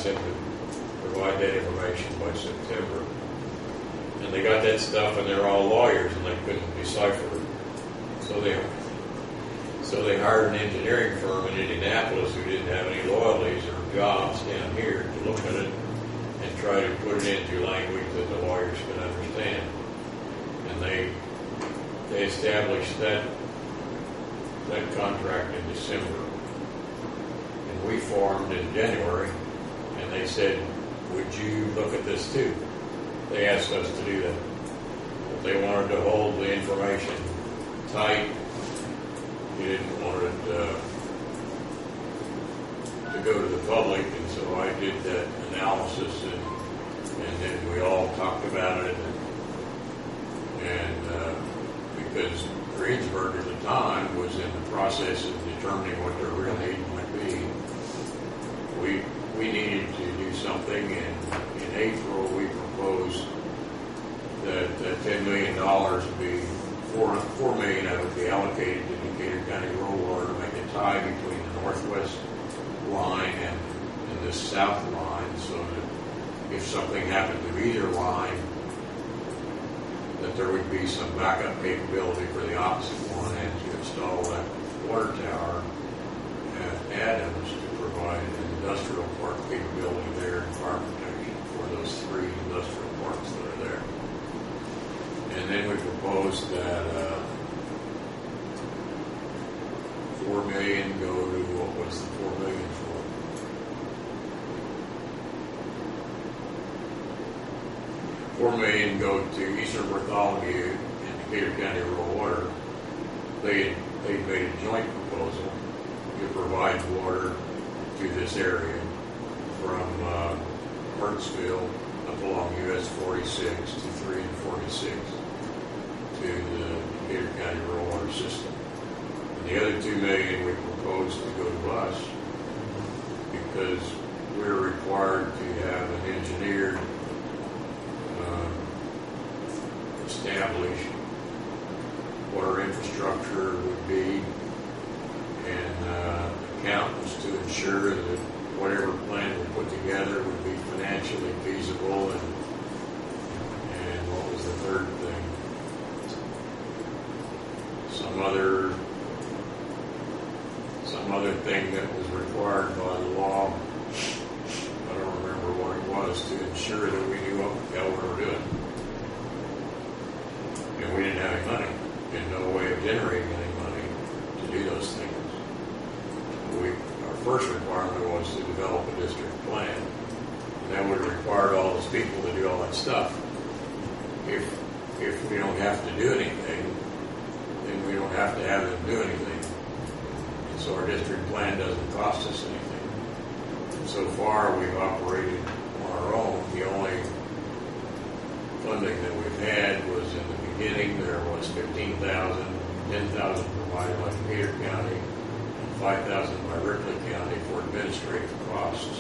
asked them to provide that information by September. And they got that stuff, and they're all lawyers, and they couldn't decipher it. So they hired an engineering firm in Indianapolis who didn't have any loyalties or jobs down here to look at it and try to put it into language that the lawyers could understand. And they established that contract in December. And we formed in January, and they said, would you look at this too? They asked us to do that. But they wanted to hold the information tight. You didn't want it to go to the public, and so I did that analysis, and then we all talked about it, and because Greensburg at the time was in the process of determining what their real need might be, we needed to do something, and in April we proposed that $10 million would be $4 million of it would be allocated to Decatur County Rural Water to make a tie between the northwest line and the south line, so that if something happened to either line, that there would be some backup capability for the opposite one, and to install that water tower at Adams to provide an industrial park capability there and fire protection for those 3 industrial parks that are there. And then we proposed that $4 million go to, what was the $4 million for? $4 million go to Eastern Bartholomew and Decatur County Rural Water. They made a joint proposal to provide water to this area from Hartsville up along US 46 to 3 and 46 to the Decatur County Rural Water System. And the other $2 million we proposed to go to us because we're required to have an engineer establish what our infrastructure would be, and accountants to ensure that whatever plan we put together would be financially feasible, and what was the third thing? Some other thing that was required by the law. I don't remember what it was, to ensure that we knew what the hell we were doing. And we didn't have any money, and no way of generating any money to do those things. Our first requirement was to develop a district plan, and that would have required all those people to do all that stuff. If we don't have to do anything, then we don't have to have them do anything. And so our district plan doesn't cost us anything. And so far we've operated on our own. The only funding that we've had was in the beginning. There was $15,000, $10,000 provided by Decatur County, and $5,000 by Ripley County for administrative costs.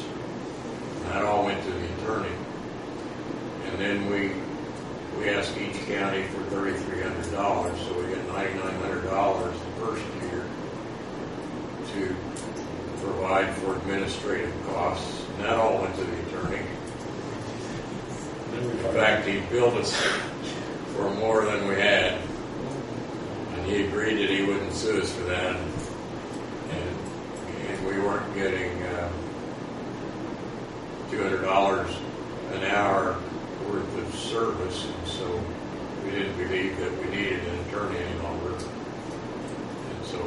And that all went to the attorney. And then we asked each county for $3,300, so we got $9,900 the first year to provide for administrative costs. And that all went to the attorney. In fact, he billed us for more than we had, and he agreed that he wouldn't sue us for that, and we weren't getting $200 an hour worth of service, and so we didn't believe that we needed an attorney any longer, and so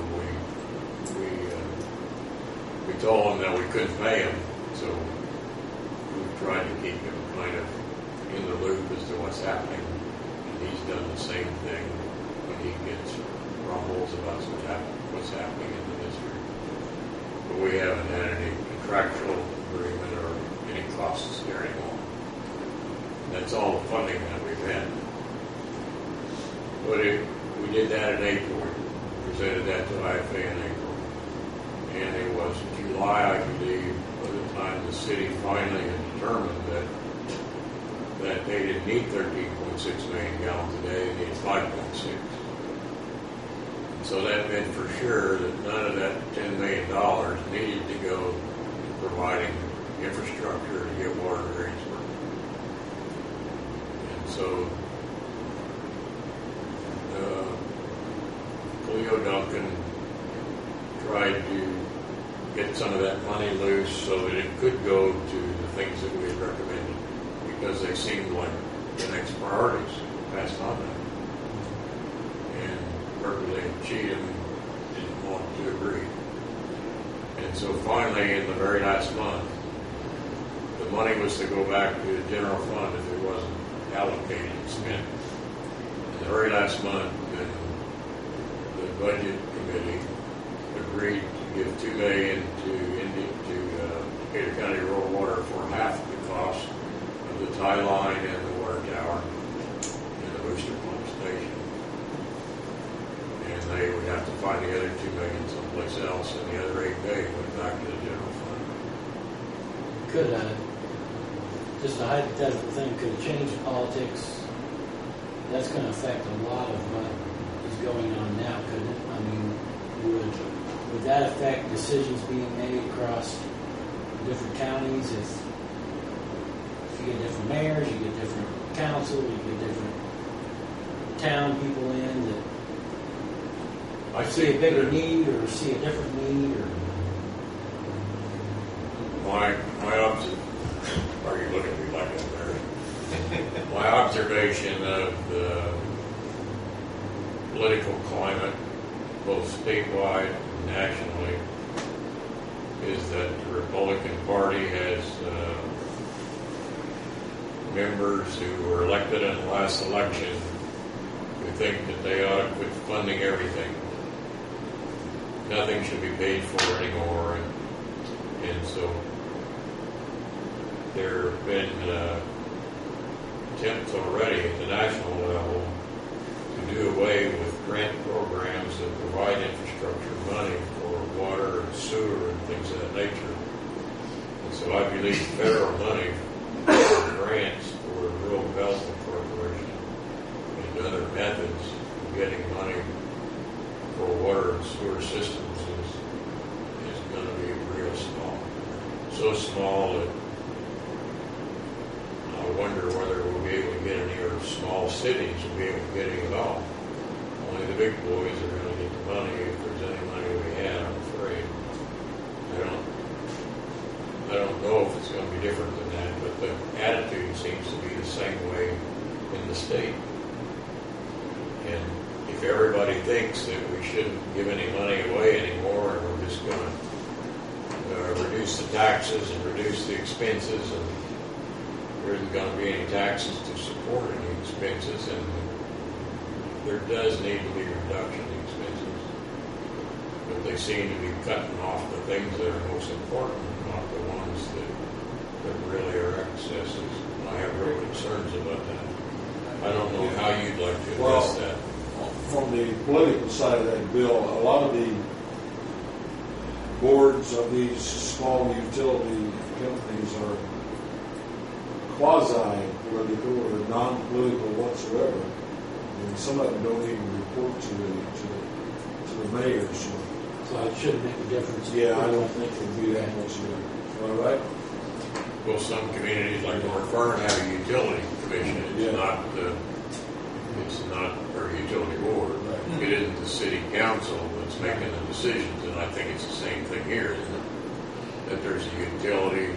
we told him that we couldn't pay him, so we tried to keep him kind of in the loop as to what's happening. And he's done the same thing when he gets rumbles about what's happening in the district. But we haven't had any contractual agreement or any costs there anymore. And that's all the funding that we've had. But we did that in April. We presented that to IFA in April. And it was July, I believe, by the time the city finally had determined that they didn't need 13.6 million gallons a day, they needed 5.6. So that meant for sure that none of that $10 million needed to go to providing infrastructure to get water to Greensburg. And so Cleo Duncan tried to get some of that money loose so that it could go to the things that we had recommended, because they seemed like the next priorities passed on them. And Representative Cheatham didn't want to agree. And so finally, in the very last month, the money was to go back to the general fund if it wasn't allocated and spent. In the very last month, the budget committee agreed to give $2 million to Decatur County Rural Water for half the cost of the tie line and the water tower and the booster pump station. And they would have to find the other $2 million someplace else, and the other $8 million went back to the general fund. Could just a hypothetical thing, could it change politics? That's going to affect a lot of what is going on now, couldn't it? I mean, would that affect decisions being made across different counties? If you get different mayors, you get different council, you get different town people in that I see a bigger need or see a different need, or my observation. Are you looking at me like that, Larry? My observation of the political climate, both statewide and nationally, is that the Republican Party has members who were elected in the last election who think that they ought to quit funding everything. Nothing should be paid for anymore, and so there have been attempts already at the national level to do away with grant programs that provide infrastructure money for water and sewer and things of that nature. And so I believe federal money for grants for the Rural Development Corporation and other methods of getting money for water and sewer systems is going to be real small. So small that I wonder whether we'll be able to get any of the small cities will be able to get any at all. Only the big boys are going to get the money if there's any money we have, I'm afraid. I don't know if it's going to be different than that, but the attitude seems to be the same way in the state. And if everybody thinks that we shouldn't give any money away anymore and we're just going to reduce the taxes and reduce the expenses, and there isn't going to be any taxes to support any expenses, and there does need to be a reduction in expenses. But they seem to be cutting off the things that are most important, not the ones that really are excesses. I have real concerns about that. I don't know how you'd like to address that. From the political side of that bill, a lot of the boards of these small utility companies are quasi-political or non-political whatsoever. And some of them don't even report to the mayor. so it shouldn't make a difference. Yeah, I don't think it'll be that much of it. All right? Well, some communities like North Vernon have a utility commission. It's not our utility board. Right. It isn't the city council that's making the decisions, and I think it's the same thing here, isn't it? That there's a utility,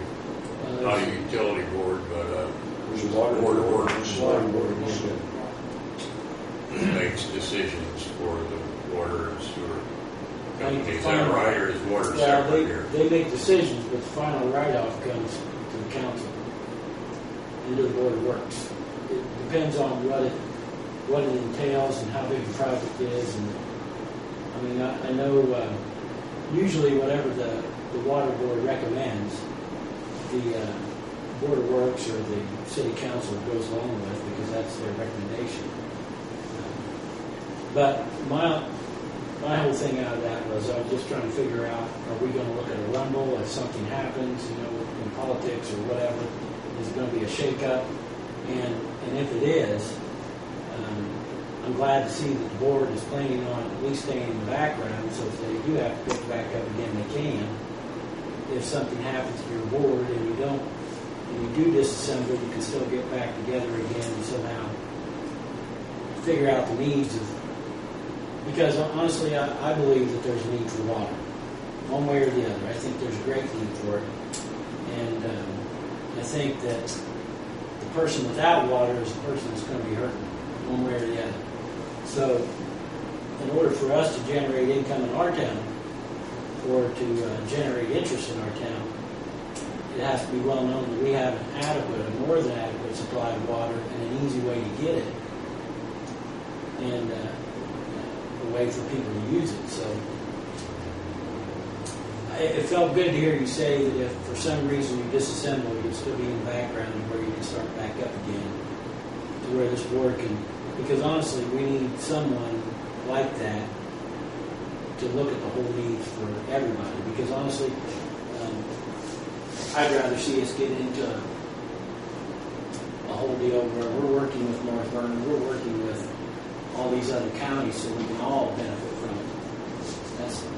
not a utility board, but There's a water board of board. works Water board. Yeah. that makes decisions for the water and sewer company. Is that Final- right, or is water Well, separate here? they make decisions, but the final write-off comes to the council and to the board of works. It depends on what it entails and how big the project is. And I mean, I know usually whatever the water board recommends, the board of works or the city council goes along with, because that's their recommendation. But my whole thing out of that was I was just trying to figure out, are we going to look at a rumble if something happens, in politics or whatever? Is it going to be a shakeup? And if it is, I'm glad to see that the board is planning on at least staying in the background, so if they do have to pick back up again, they can. if something happens to your board and you don't, and you do disassemble, you can still get back together again and somehow figure out the needs of, because honestly, I believe that there's a need for water, one way or the other. I think there's a great need for it. And I think that the person without water is the person that's going to be hurting, one way or the other. So, in order for us to generate income in our town, or to generate interest in our town, it has to be well known that we have an adequate, a more than adequate supply of water and an easy way to get it, and a way for people to use it. So it felt good to hear you say that if for some reason you disassemble, you'd still be in the background where you can start back up again to where this board can, because honestly we need someone like that to look at the whole needs for everybody, because honestly I'd rather see us get into a whole deal where we're working with North Vernon, we're working with all these other counties so we can all benefit from it. That's the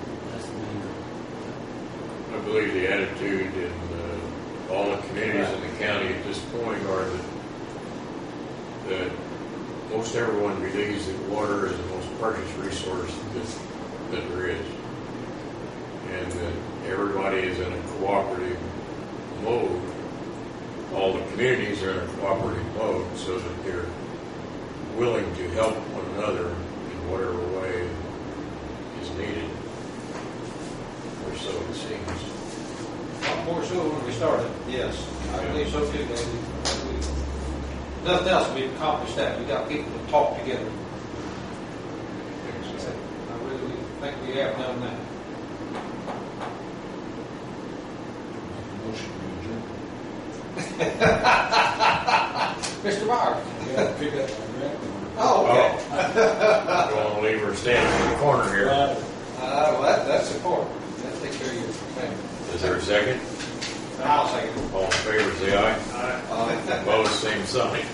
main goal. I believe the attitude in all the communities in the county at this point are that most everyone believes that water is the most precious resource that there is, and that everybody is in a cooperative mode. All the communities are in a cooperative mode so that they're willing to help one another in whatever way is needed, or so it seems. More so when we started, yes. I believe so too, David. Nothing else, we've accomplished that. We got people to talk together. I really think we have done that. Motion to adjourn. Mr. Myers. Yeah, pick up my grant. Oh, okay. Don't want to leave her standing in the corner here. Well, that's important. That takes care of your family. Is there a second? I'll second it. All in favor, say aye. Aye. Opposed, same sign.